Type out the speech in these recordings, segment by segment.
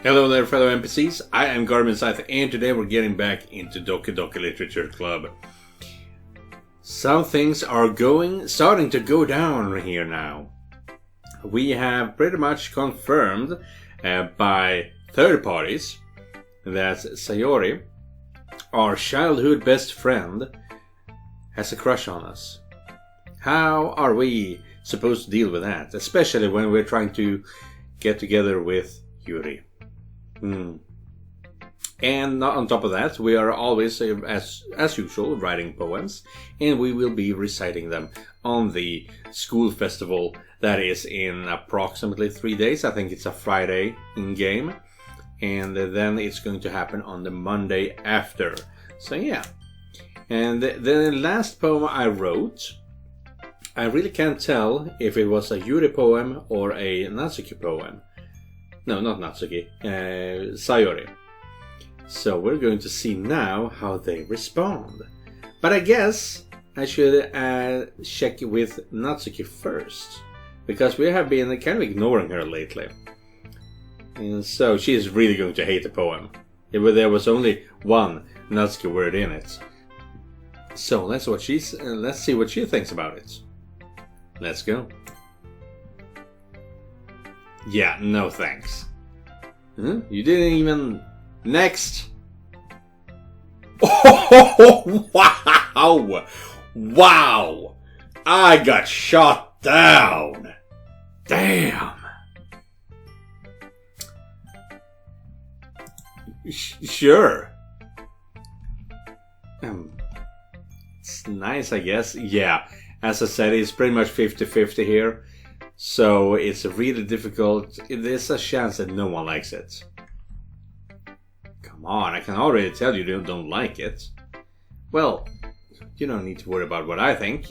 Hello there, fellow NPCs. I am Garmin Scythe, and today we're getting back into Doki Doki Literature Club. Some things are starting to go down here now. We have pretty much confirmed by third parties that Sayori, our childhood best friend, has a crush on us. How are we supposed to deal with that, especially when we're trying to get together with Yuri? And on top of that, we are always, as usual, writing poems, and we will be reciting them on the school festival that is in approximately 3 days. I think it's a Friday in game, and then it's going to happen on the Monday after. So yeah. And the last poem I wrote, I really can't tell if it was a Yuri poem or a Natsuki poem. No, not Natsuki, Sayori. So we're going to see now how they respond. But I guess I should check with Natsuki first, because we have been kind of ignoring her lately. And so she is really going to hate the poem. If there was only one Natsuki word in it. So let's see what she thinks about it. Let's go. Yeah, no thanks. Huh? You didn't even... Next! Oh, wow! Wow! I got shot down! Damn! Sure. It's nice, I guess. Yeah, as I said, it's pretty much 50-50 here. So it's really difficult. There's a chance that no one likes it. Come on, I can already tell you don't like it. Well, you don't need to worry about what I think.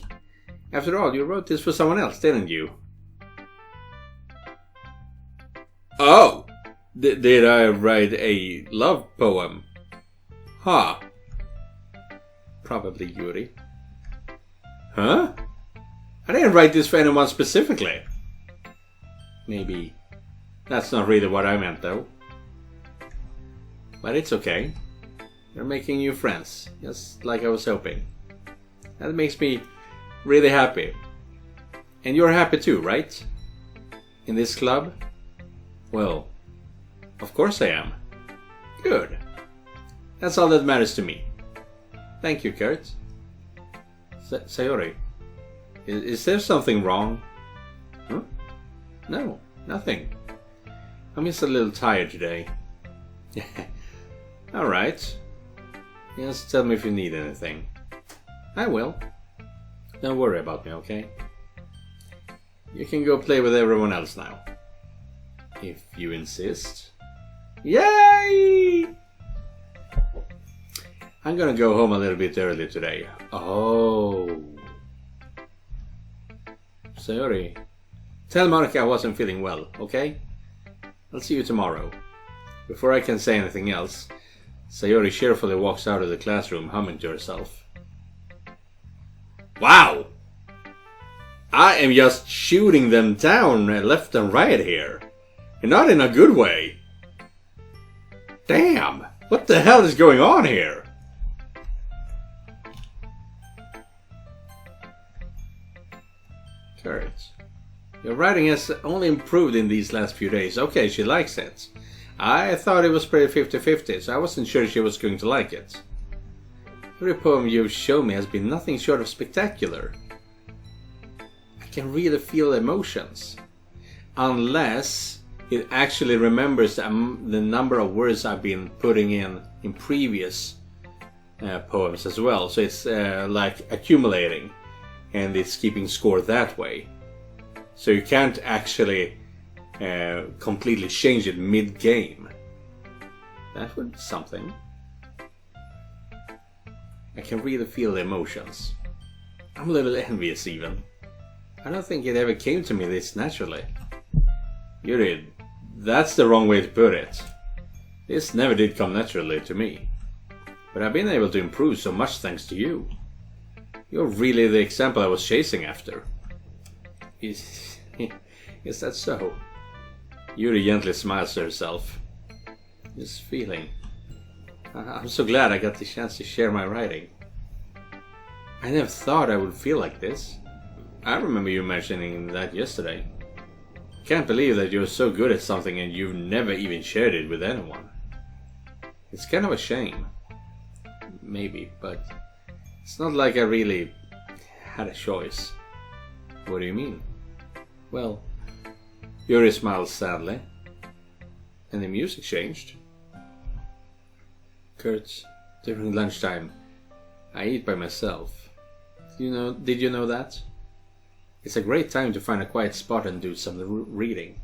After all, you wrote this for someone else, didn't you? Oh! Did I write a love poem? Huh. Probably Yuri. Huh? I didn't write this for anyone specifically. Maybe. That's not really what I meant, though. But it's okay. You're making new friends, just like I was hoping. That makes me really happy. And you're happy too, right? In this club? Well, of course I am. Good. That's all that matters to me. Thank you, Kurt. Sayori, is there something wrong? Huh? No, nothing. I'm just a little tired today. Alright. Just tell me if you need anything. I will. Don't worry about me, okay? You can go play with everyone else now. If you insist. Yay! I'm gonna go home a little bit early today. Oh. Sayori. Tell Monica I wasn't feeling well, okay? I'll see you tomorrow. Before I can say anything else, Sayori cheerfully walks out of the classroom, humming to herself. Wow! I am just shooting them down left and right here. And not in a good way. Damn! What the hell is going on here? Kurt. Your writing has only improved in these last few days. Okay, she likes it. I thought it was pretty 50-50, so I wasn't sure she was going to like it. Every poem you've shown me has been nothing short of spectacular. I can really feel emotions. Unless it actually remembers the number of words I've been putting in previous poems as well. So it's like accumulating, and it's keeping score that way. So you can't actually completely change it mid-game. That would be something. I can really feel the emotions. I'm a little envious even. I don't think it ever came to me this naturally. You did. That's the wrong way to put it. This never did come naturally to me. But I've been able to improve so much thanks to you. You're really the example I was chasing after. Is that so? Yuri gently smiles to herself. This feeling. I'm so glad I got the chance to share my writing. I never thought I would feel like this. I remember you mentioning that yesterday. Can't believe that you're so good at something and you've never even shared it with anyone. It's kind of a shame. Maybe, but it's not like I really had a choice. What do you mean? Well, Yuri smiled sadly. And the music changed. Kurt, during lunchtime, I eat by myself. Did you know that? It's a great time to find a quiet spot and do some reading.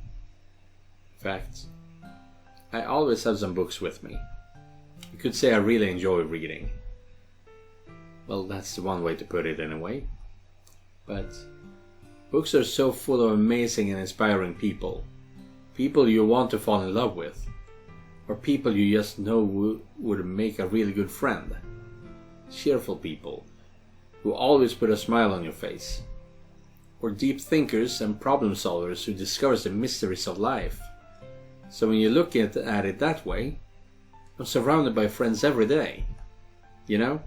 In fact, I always have some books with me. You could say I really enjoy reading. Well, that's one way to put it anyway. But books are so full of amazing and inspiring people. People you want to fall in love with. Or people you just know would make a really good friend. Cheerful people who always put a smile on your face. Or deep thinkers and problem solvers who discover the mysteries of life. So when you look at it that way, I'm surrounded by friends every day. You know?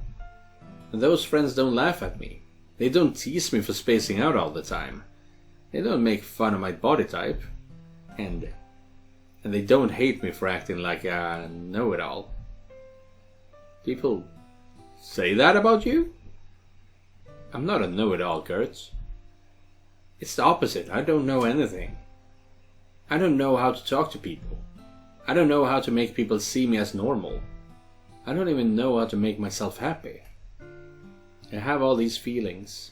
And those friends don't laugh at me. They don't tease me for spacing out all the time. They don't make fun of my body type. And they don't hate me for acting like I know-it-all. People say that about you? I'm not a know-it-all, Kurt. It's the opposite. I don't know anything. I don't know how to talk to people. I don't know how to make people see me as normal. I don't even know how to make myself happy. I have all these feelings.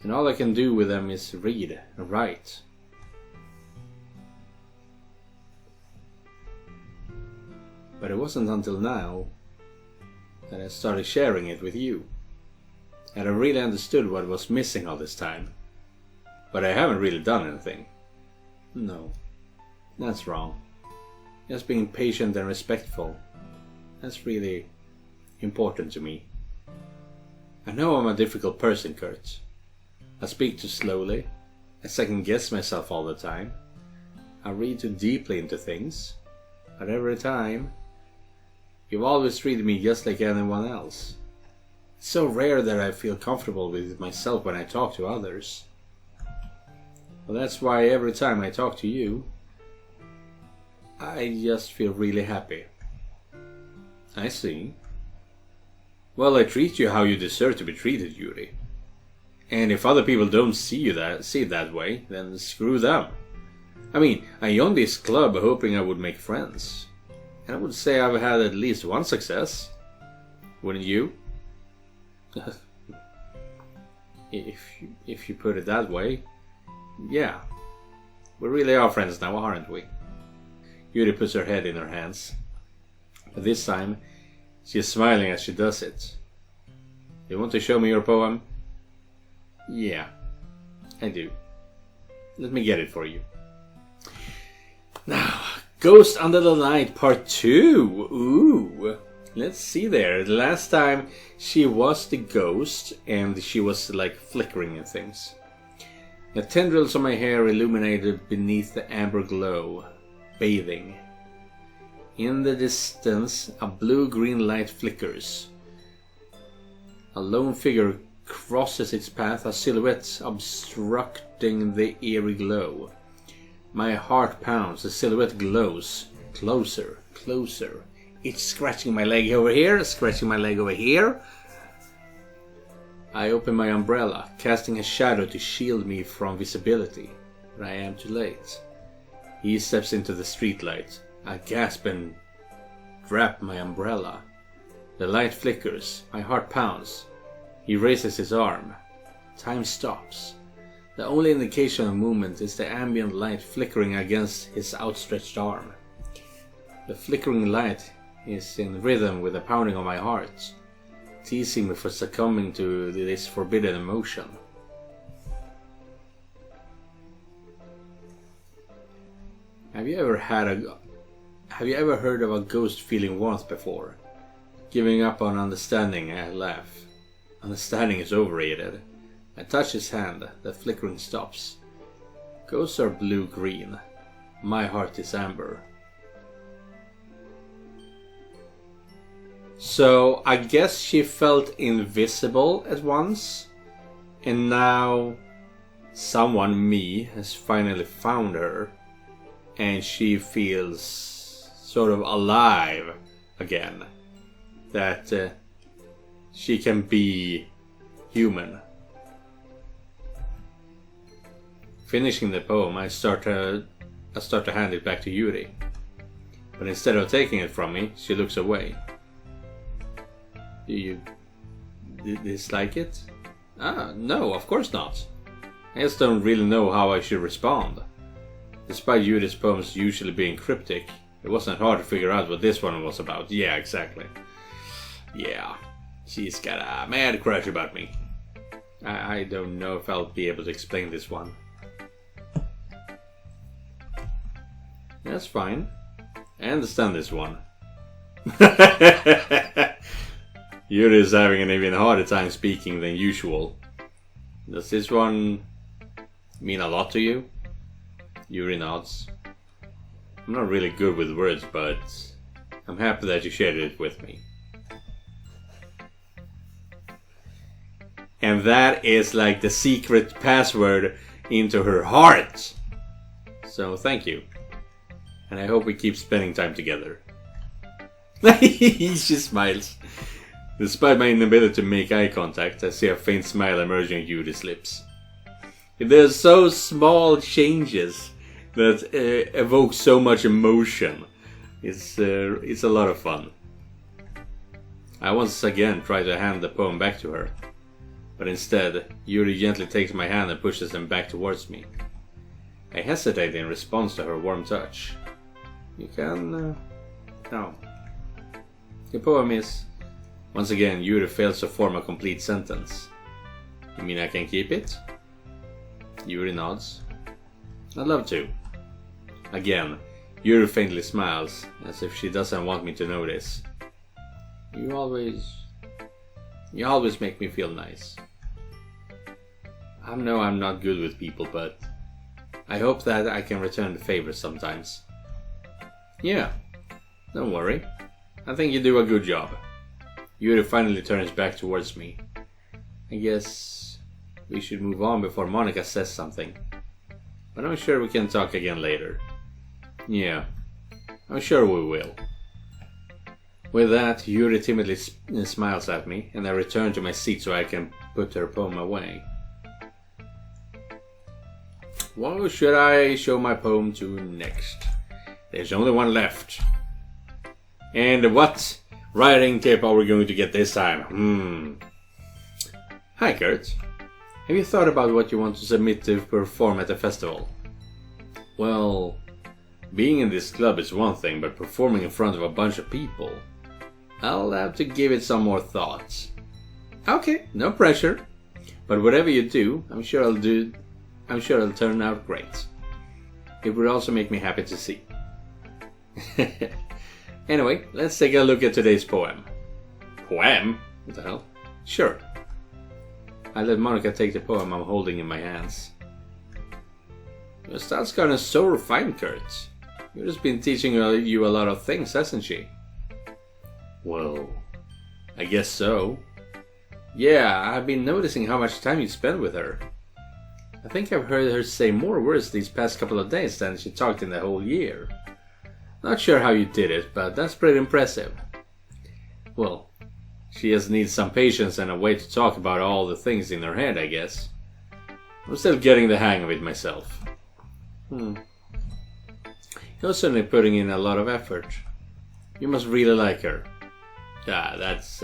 And all I can do with them is read and write. But it wasn't until now that I started sharing it with you. And I really understood what was missing all this time. But I haven't really done anything. No, that's wrong. Just being patient and respectful. That's really important to me. I know I'm a difficult person, Kurt. I speak too slowly. I second guess myself all the time. I read too deeply into things. But every time, you've always treated me just like anyone else. It's so rare that I feel comfortable with myself when I talk to others. Well, that's why every time I talk to you, I just feel really happy. I see. Well, I treat you how you deserve to be treated, Yuri. And if other people don't see it that way, then screw them. I mean, I joined this club hoping I would make friends. And I would say I've had at least one success. Wouldn't you? If you put it that way, yeah. We really are friends now, aren't we? Yuri puts her head in her hands. But this time, she is smiling as she does it. You want to show me your poem? Yeah, I do. Let me get it for you. Now, Ghost Under the Night Part 2. Ooh. Let's see there. The last time she was the ghost and she was like flickering and things. The tendrils of my hair illuminated beneath the amber glow, bathing. In the distance, a blue-green light flickers. A lone figure crosses its path, a silhouette obstructing the eerie glow. My heart pounds, the silhouette glows. Closer, closer. It's scratching my leg over here, scratching my leg over here. I open my umbrella, casting a shadow to shield me from visibility. But I am too late. He steps into the streetlight. I gasp and drop my umbrella. The light flickers. My heart pounds. He raises his arm. Time stops. The only indication of movement is the ambient light flickering against his outstretched arm. The flickering light is in rhythm with the pounding of my heart, teasing me for succumbing to this forbidden emotion. Have you ever heard of a ghost feeling warmth before? Giving up on understanding, I laugh. Understanding is overrated. I touch his hand, the flickering stops. Ghosts are blue-green. My heart is amber. So I guess she felt invisible at once, and now someone, me, has finally found her, and she feels sort of alive again. That she can be human. Finishing the poem, I start to hand it back to Yuri. But instead of taking it from me, she looks away. Do you dislike it? No, of course not. I just don't really know how I should respond. Despite Yuri's poems usually being cryptic, it wasn't hard to figure out what this one was about. Yeah, exactly. Yeah, she's got a mad crush about me. I don't know if I'll be able to explain this one. That's fine. I understand this one. Yuri is having an even harder time speaking than usual. Does this one mean a lot to you? Yuri nods. I'm not really good with words, but I'm happy that you shared it with me. And that is like the secret password into her heart. So thank you. And I hope we keep spending time together. She smiles. Despite my inability to make eye contact, I see a faint smile emerging on Yuri's lips. There's so small changes that evoke so much emotion. It's a lot of fun. I once again try to hand the poem back to her. But instead, Yuri gently takes my hand and pushes them back towards me. I hesitate in response to her warm touch. You can... No. The poem is... Once again, Yuri fails to form a complete sentence. You mean I can keep it? Yuri nods. I'd love to. Again, Yuri faintly smiles, as if she doesn't want me to notice. You always make me feel nice. I know I'm not good with people, but I hope that I can return the favor sometimes. Yeah, don't worry. I think you do a good job. Yuri finally turns back towards me. I guess we should move on before Monica says something. But I'm sure we can talk again later. Yeah, I'm sure we will. With that, Yuri timidly smiles at me, and I return to my seat so I can put her poem away. What should I show my poem to next? There's only one left. And what writing tip are we going to get this time? Hi Kurt. Have you thought about what you want to submit to perform at the festival? Well, being in this club is one thing, but performing in front of a bunch of people, I'll have to give it some more thought. Okay, no pressure. But whatever you do, I'm sure it'll turn out great. It would also make me happy to see. Anyway, let's take a look at today's poem. Poem? What the hell? Sure. I let Monica take the poem I'm holding in my hands. Your style's kinda so refined, Kurt. You've just been teaching you a lot of things, hasn't she? Well, I guess so. Yeah, I've been noticing how much time you spend with her. I think I've heard her say more words these past couple of days than she talked in the whole year. Not sure how you did it, but that's pretty impressive. Well, she just needs some patience and a way to talk about all the things in her head, I guess. I'm still getting the hang of it myself. You're certainly putting in a lot of effort. You must really like her. Yeah, that's...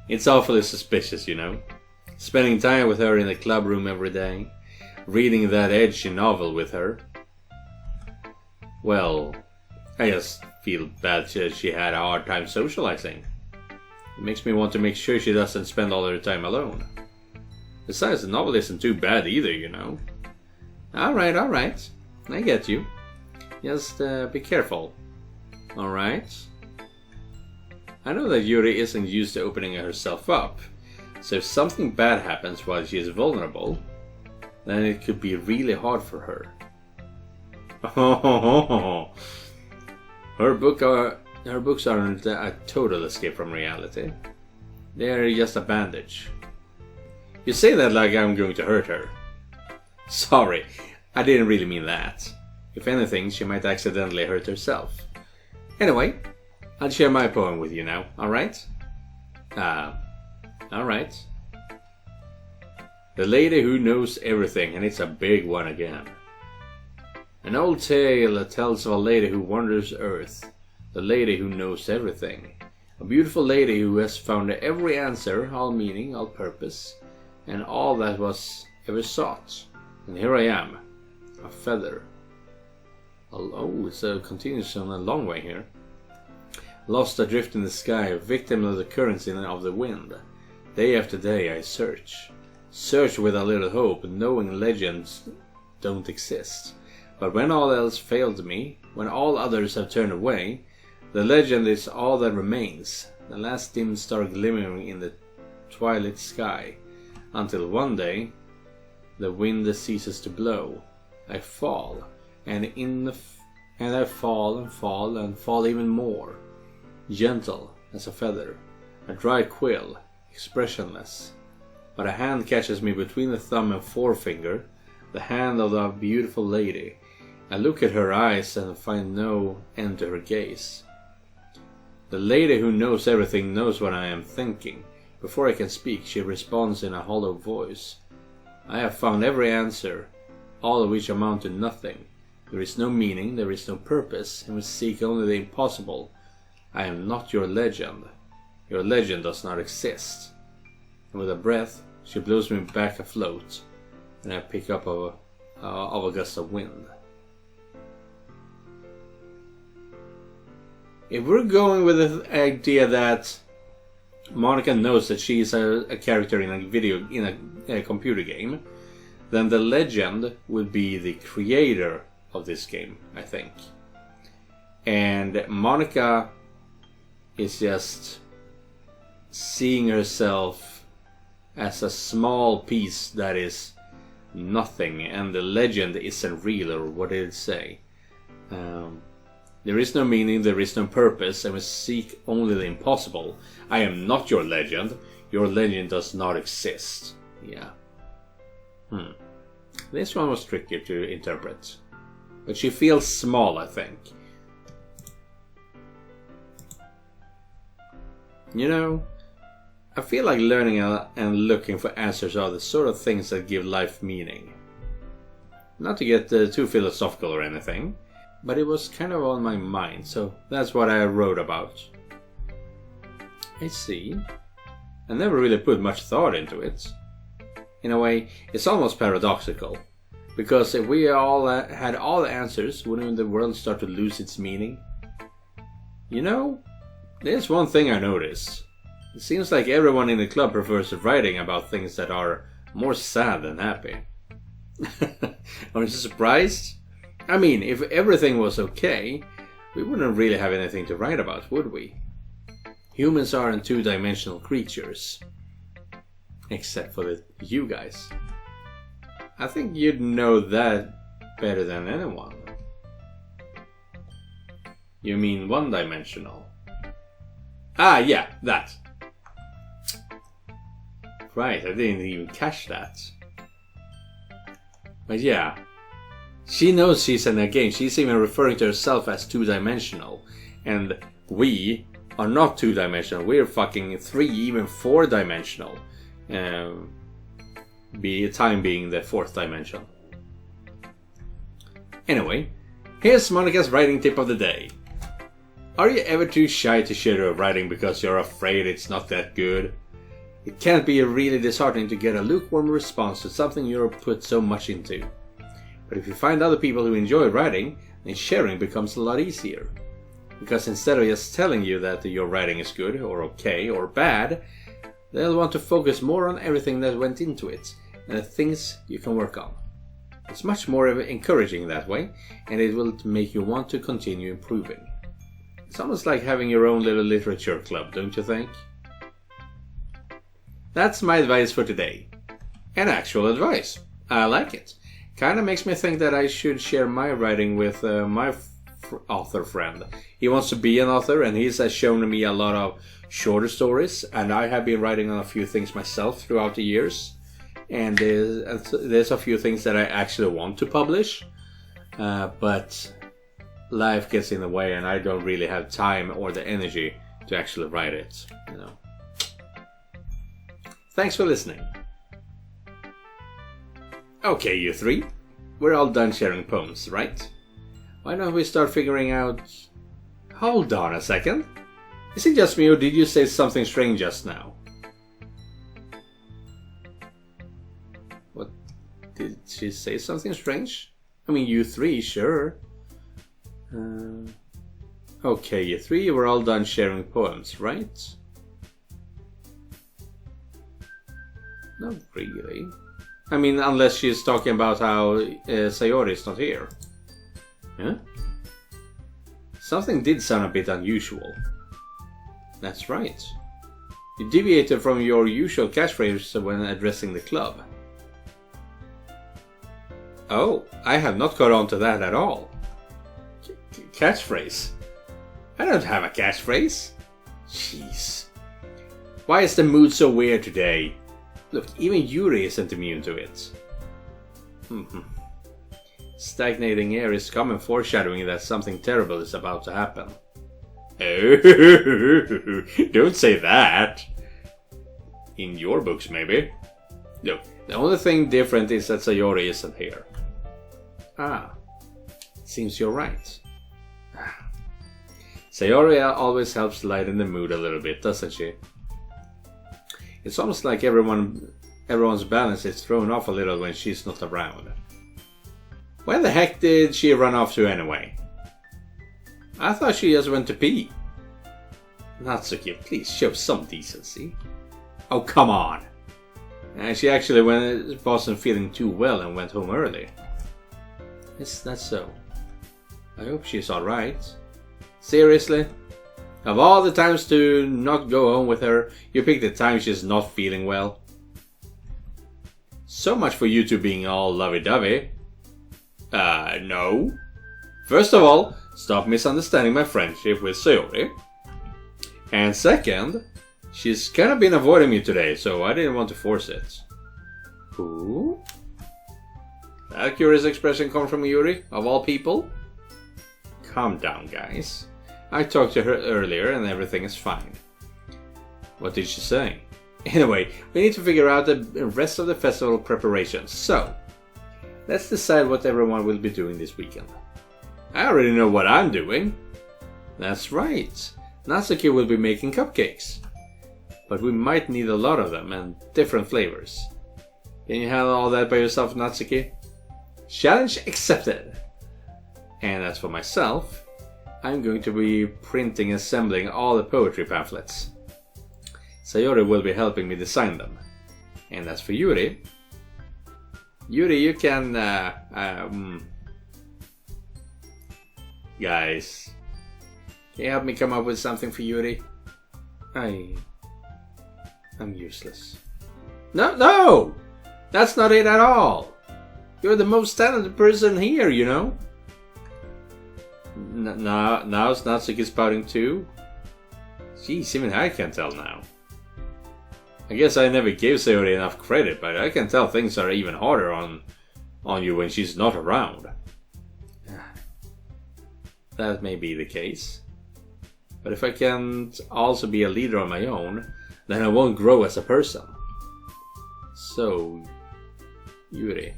It's awfully suspicious, you know. Spending time with her in the club room every day. Reading that edgy novel with her. Well, I just feel bad that she had a hard time socializing. It makes me want to make sure she doesn't spend all her time alone. Besides, the novel isn't too bad either, you know. Alright. I get you. Just be careful. Alright? I know that Yuri isn't used to opening herself up, so if something bad happens while she is vulnerable, then it could be really hard for her. Her book Her books aren't a total escape from reality. They're just a bandage. You say that like I'm going to hurt her. Sorry, I didn't really mean that. If anything, she might accidentally hurt herself. Anyway, I'll share my poem with you now, alright? Alright. The Lady Who Knows Everything, and it's a big one again. An old tale that tells of a lady who wanders earth. The lady who knows everything. A beautiful lady who has found every answer, all meaning, all purpose, and all that was ever sought. And here I am, a feather. Oh, it's a continuous on a long way here. Lost adrift in the sky, a victim of the currents of the wind. Day after day I search. Search with a little hope, knowing legends don't exist. But when all else failed me, when all others have turned away, the legend is all that remains, the last dim star glimmering in the twilight sky, until one day the wind ceases to blow. I fall, and I fall and fall and fall even more, gentle as a feather, a dry quill, expressionless. But a hand catches me between the thumb and forefinger, the hand of the beautiful lady. I look at her eyes and find no end to her gaze. The lady who knows everything knows what I am thinking. Before I can speak, she responds in a hollow voice. I have found every answer, all of which amount to nothing. There is no meaning, there is no purpose, and we seek only the impossible. I am not your legend. Your legend does not exist. And with a breath, she blows me back afloat, and I pick up of a gust of wind. If we're going with the idea that Monica knows that she is a character in a computer game, then the legend would be the creator of this game, I think. And Monica is just seeing herself as a small piece that is nothing, and the legend isn't real, or what did it say? There is no meaning, there is no purpose, and we seek only the impossible. I am not your legend. Your legend does not exist. Yeah. This one was trickier to interpret. But she feels small, I think. You know, I feel like learning and looking for answers are the sort of things that give life meaning. Not to get too philosophical or anything, but it was kind of on my mind, so that's what I wrote about. I see. I never really put much thought into it. In a way, it's almost paradoxical. Because if we all had all the answers, wouldn't the world start to lose its meaning? You know, there's one thing I noticed. It seems like everyone in the club prefers writing about things that are more sad than happy. Aren't you surprised? I mean, if everything was okay, we wouldn't really have anything to write about, would we? Humans aren't two-dimensional creatures. Except for you guys. I think you'd know that better than anyone. You mean one-dimensional? Ah, yeah, that. Right, I didn't even catch that. But yeah, she knows she's in a game. She's even referring to herself as two-dimensional. And we are not two-dimensional. We're fucking 3, even 4-dimensional. Time being the 4th dimension. Anyway, here's Monica's writing tip of the day. Are you ever too shy to share your writing because you're afraid it's not that good? It can be really disheartening to get a lukewarm response to something you've put so much into. But if you find other people who enjoy writing, then sharing becomes a lot easier. Because instead of just telling you that your writing is good, or okay, or bad, they'll want to focus more on everything that went into it, and the things you can work on. It's much more encouraging that way, and it will make you want to continue improving. It's almost like having your own little literature club, don't you think? That's my advice for today. And actual advice. I like it. Kinda makes me think that I should share my writing with my author friend. He wants to be an author, and he's shown me a lot of shorter stories, and I have been writing on a few things myself throughout the years. And there's a few things that I actually want to publish, but life gets in the way, and I don't really have time or the energy to actually write it. Thanks for listening. Okay, you three. We're all done sharing poems, right? Why don't we start figuring out... Hold on a second. Is it just me, or did you say something strange just now? What? Did she say something strange? I mean, you three, sure. Okay, you three, we're all done sharing poems, right? Not really. I mean, unless she's talking about how Sayori is not here. Huh? Something did sound a bit unusual. That's right. You deviated from your usual catchphrase when addressing the club. Oh, I have not caught on to that at all. Catchphrase? I don't have a catchphrase. Jeez. Why is the mood so weird today? Look, even Yuri isn't immune to it. Stagnating air is common foreshadowing that something terrible is about to happen. Oh, don't say that. In your books, maybe. Look, the only thing different is that Sayori isn't here. Ah, seems you're right. Sayori always helps lighten the mood a little bit, doesn't she? It's almost like everyone's balance is thrown off a little when she's not around. Where the heck did she run off to anyway? I thought she just went to pee. Natsuki, please show some decency. Oh, come on. And she actually wasn't feeling too well and went home early. Is that so? I hope she's alright. Seriously? Of all the times to not go home with her, you pick the time she's not feeling well. So much for you two being all lovey-dovey. No. First of all, stop misunderstanding my friendship with Sayori. And second, she's kind of been avoiding me today, so I didn't want to force it. Who? That curious expression come from Yuri, of all people? Calm down, guys. I talked to her earlier and everything is fine. What did she say? Anyway, we need to figure out the rest of the festival preparations, so let's decide what everyone will be doing this weekend. I already know what I'm doing. That's right. Natsuki will be making cupcakes. But we might need a lot of them and different flavors. Can you handle all that by yourself, Natsuki? Challenge accepted. And as for myself, I'm going to be printing and assembling all the poetry pamphlets. Sayori will be helping me design them. And as for Yuri, you can... Guys, can you help me come up with something for Yuri? I'm useless. No! That's not it at all! You're the most talented person here, you know? Now Natsuki's pouting too? Jeez, even I can tell now. I guess I never gave Sayori enough credit, but I can tell things are even harder on you when she's not around. That may be the case. But if I can't also be a leader on my own, then I won't grow as a person. So, Yuri,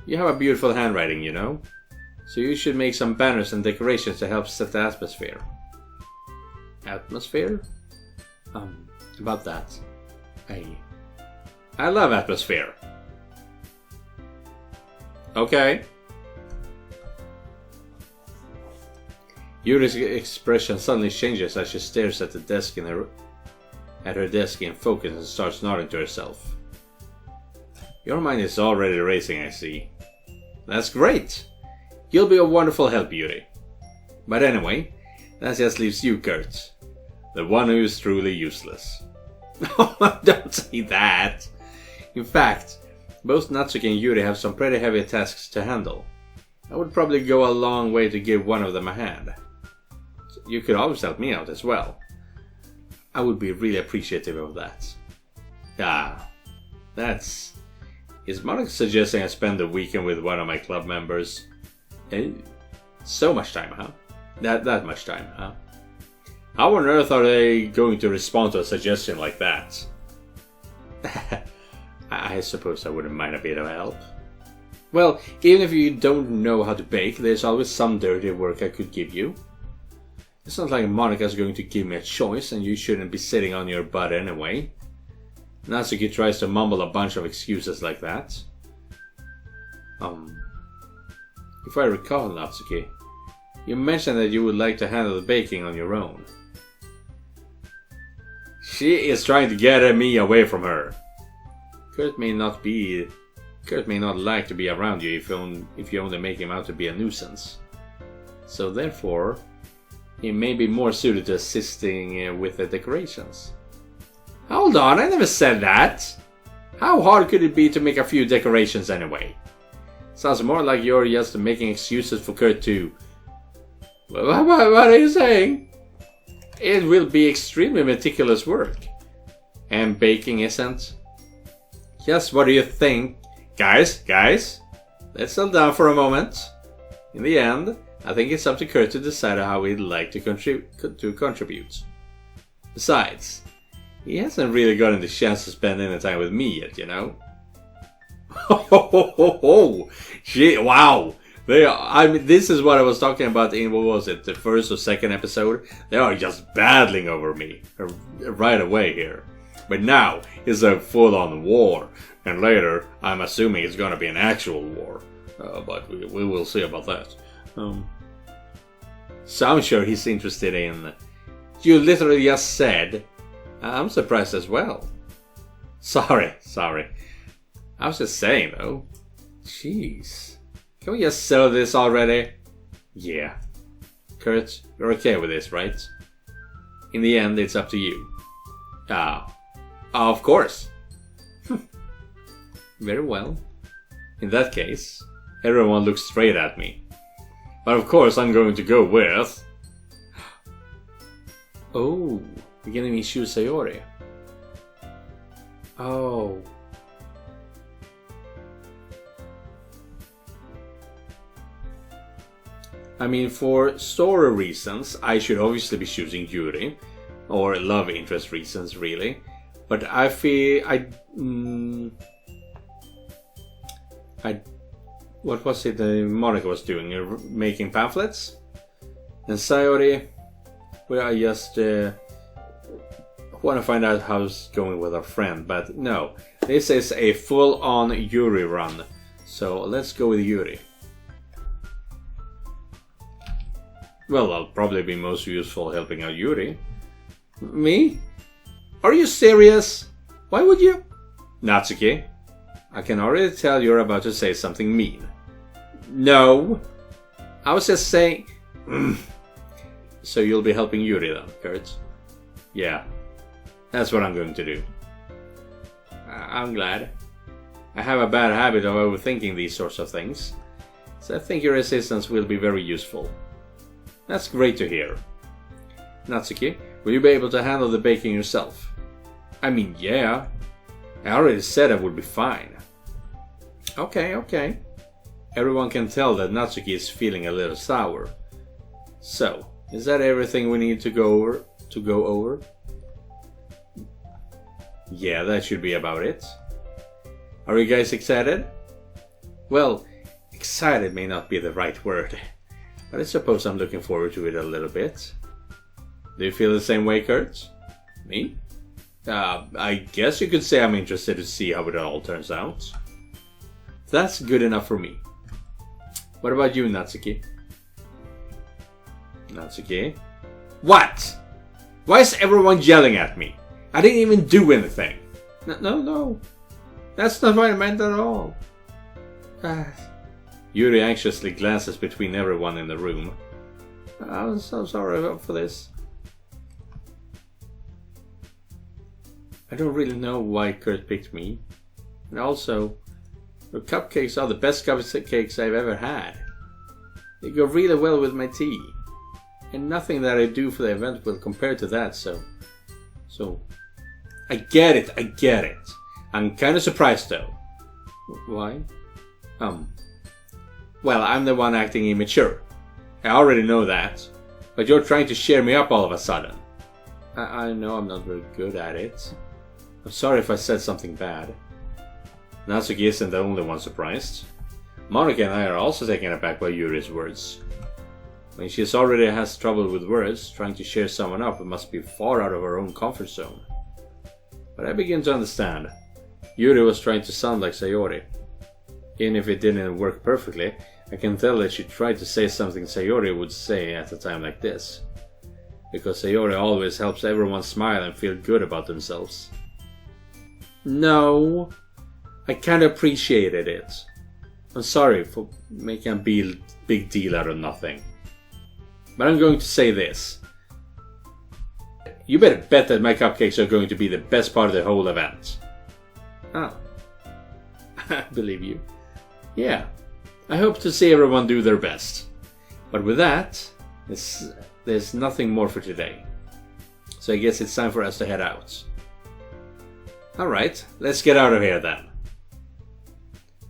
you have a beautiful handwriting, you know? So you should make some banners and decorations to help set the atmosphere. Atmosphere? About that. I love atmosphere. Okay. Yuri's expression suddenly changes as she stares at the desk at her desk in focus and starts nodding to herself. Your mind is already racing, I see. That's great! You'll be a wonderful help, Yuri. But anyway, that just leaves you, Kurt. The one who is truly useless. Don't say that! In fact, both Natsuki and Yuri have some pretty heavy tasks to handle. I would probably go a long way to give one of them a hand. You could always help me out as well. I would be really appreciative of that. Ah, that's... Is Monica suggesting I spend the weekend with one of my club members? So much time, huh? That much time, huh? How on earth are they going to respond to a suggestion like that? I suppose I wouldn't mind a bit of help. Well, even if you don't know how to bake, there's always some dirty work I could give you. It's not like Monica's going to give me a choice, and you shouldn't be sitting on your butt anyway. Natsuki tries to mumble a bunch of excuses like that. If I recall, Natsuki, you mentioned that you would like to handle the baking on your own. She is trying to get me away from her. Kurt may not like to be around you if you only make him out to be a nuisance. So therefore, he may be more suited to assisting with the decorations. Hold on, I never said that. How hard could it be to make a few decorations anyway? Sounds more like you're just making excuses for Kurt to... What are you saying? It will be extremely meticulous work. And baking isn't. Just what do you think? Guys, let's settle down for a moment. In the end, I think it's up to Kurt to decide how he'd like to contribute. Besides, he hasn't really gotten the chance to spend any time with me yet, you know? Wow! This is what I was talking about in, what was it, the first or second episode? They are just battling over me right away here. But now, it's a full-on war. And later, I'm assuming it's gonna be an actual war. But we will see about that. So I'm sure he's interested in... You literally just said... I'm surprised as well. Sorry. I was just saying, though. Jeez. Can we just settle this already? Yeah. Kurt, you're okay with this, right? In the end, it's up to you. Of course. Very well. In that case, everyone looks straight at me. But of course, I'm going to go with... Oh, you're giving me Shu Sayori. Oh. I mean, for story reasons, I should obviously be choosing Yuri. Or love interest reasons, really. But I feel... what was it Monica was doing? Making pamphlets? And Sayori... Well, I just want to find out how it's going with our friend. But no, this is a full-on Yuri run. So let's go with Yuri. Well, I'll probably be most useful helping out Yuri. Me? Are you serious? Why would you? Natsuki, I can already tell you're about to say something mean. No. I was just saying... So you'll be helping Yuri then, Kurt? Yeah. That's what I'm going to do. I'm glad. I have a bad habit of overthinking these sorts of things. So I think your assistance will be very useful. That's great to hear. Natsuki, will you be able to handle the baking yourself? I mean, yeah. I already said I would be fine. Okay. Everyone can tell that Natsuki is feeling a little sour. So, is that everything we need to go over? Yeah, that should be about it. Are you guys excited? Well, excited may not be the right word, but I suppose I'm looking forward to it a little bit. Do you feel the same way, Kurt? Me? I guess you could say I'm interested to see how it all turns out. That's good enough for me. What about you, Natsuki? Natsuki? What? Why is everyone yelling at me? I didn't even do anything. No. That's not what I meant at all. Yuri anxiously glances between everyone in the room. I'm so sorry for this. I don't really know why Kurt picked me. And also, your cupcakes are the best cupcakes I've ever had. They go really well with my tea. And nothing that I do for the event will compare to that, so... I get it. I'm kind of surprised though. Why? Well, I'm the one acting immature. I already know that. But you're trying to cheer me up all of a sudden. I know I'm not very good at it. I'm sorry if I said something bad. Natsuki isn't the only one surprised. Monika and I are also taken aback by Yuri's words. When she already has trouble with words, trying to cheer someone up, it must be far out of her own comfort zone. But I begin to understand. Yuri was trying to sound like Sayori. Even if it didn't work perfectly, I can tell that she tried to say something Sayori would say at a time like this. Because Sayori always helps everyone smile and feel good about themselves. No, I kinda appreciated it. I'm sorry for making a big deal out of nothing. But I'm going to say this. You better bet that my cupcakes are going to be the best part of the whole event. Oh. I believe you. Yeah. I hope to see everyone do their best. But with that, there's nothing more for today. So I guess it's time for us to head out. Alright, let's get out of here then.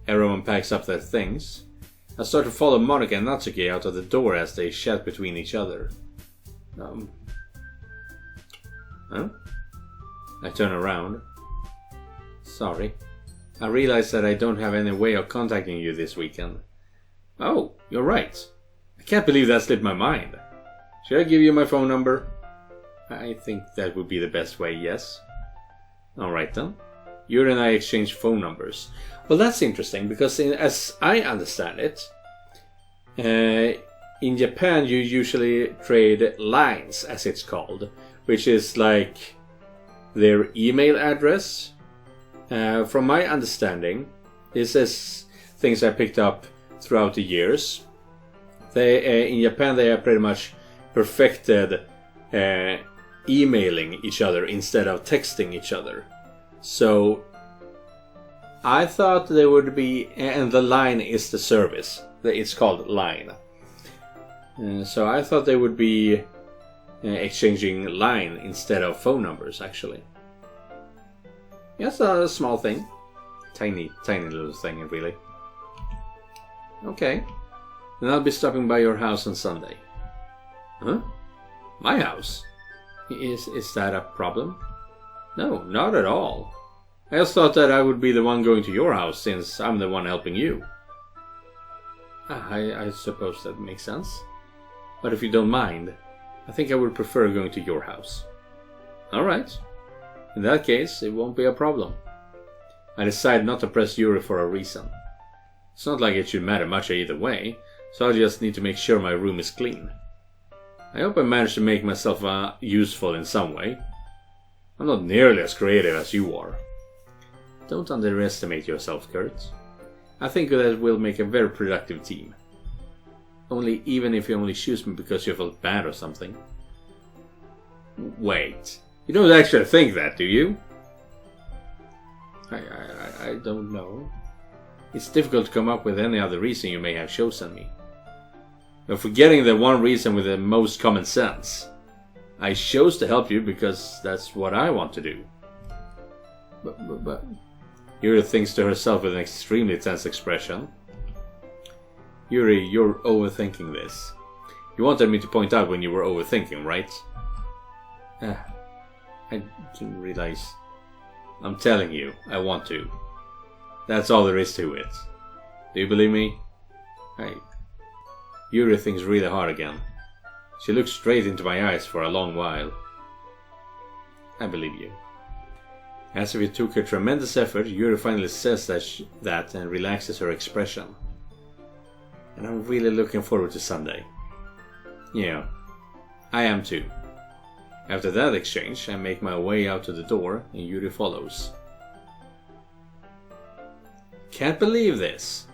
Everyone packs up their things. I start to follow Monika and Natsuki out of the door as they chat between each other. Huh? I turn around. Sorry. I realize that I don't have any way of contacting you this weekend. Oh, you're right. I can't believe that slipped my mind. Should I give you my phone number? I think that would be the best way, yes. Alright then. Yuri and I exchange phone numbers. Well, that's interesting because as I understand it, in Japan you usually trade lines, as it's called, which is like their email address. From my understanding, this is things I picked up throughout the years. In Japan they have pretty much perfected emailing each other instead of texting each other. So I thought there would be, and the line is the service. It's called Line. So I thought they would be exchanging line instead of phone numbers, actually. Yes, a small thing. Tiny little thing, really. Okay. Then I'll be stopping by your house on Sunday. Huh? My house? Is that a problem? No, not at all. I just thought that I would be the one going to your house since I'm the one helping you. I suppose that makes sense. But if you don't mind, I think I would prefer going to your house. Alright. In that case, it won't be a problem. I decided not to press Yuri for a reason. It's not like it should matter much either way, so I'll just need to make sure my room is clean. I hope I managed to make myself useful in some way. I'm not nearly as creative as you are. Don't underestimate yourself, Kurt. I think that we'll make a very productive team. Even if you only choose me because you felt bad or something. Wait, you don't actually think that, do you? I don't know. It's difficult to come up with any other reason you may have chosen me. You're forgetting the one reason with the most common sense. I chose to help you because that's what I want to do. But... Yuri thinks to herself with an extremely tense expression. Yuri, you're overthinking this. You wanted me to point out when you were overthinking, right? I didn't realize. I'm telling you, I want to. That's all there is to it. Do you believe me? Yuri thinks really hard again. She looks straight into my eyes for a long while. I believe you. As if it took a tremendous effort, Yuri finally says that and relaxes her expression. And I'm really looking forward to Sunday. Yeah, I am too. After that exchange, I make my way out to the door and Yuri follows. Can't believe this.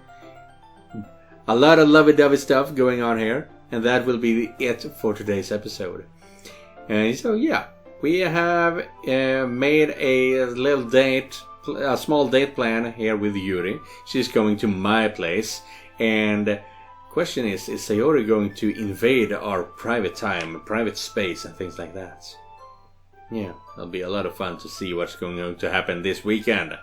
A lot of lovey-dovey stuff going on here, and that will be it for today's episode. And so yeah, we have made a small date plan here with Yuri. She's going to my place, and question is Sayori going to invade our private time, private space, and things like that? Yeah, it'll be a lot of fun to see what's going to happen this weekend.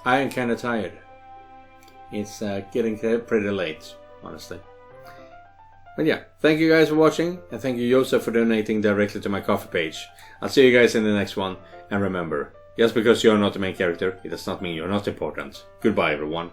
I am kind of tired. It's getting pretty late, honestly. But yeah, thank you guys for watching, and thank you Josef for donating directly to my Coffee page. I'll see you guys in the next one, and remember, just because you're not the main character, it does not mean you're not important. Goodbye everyone.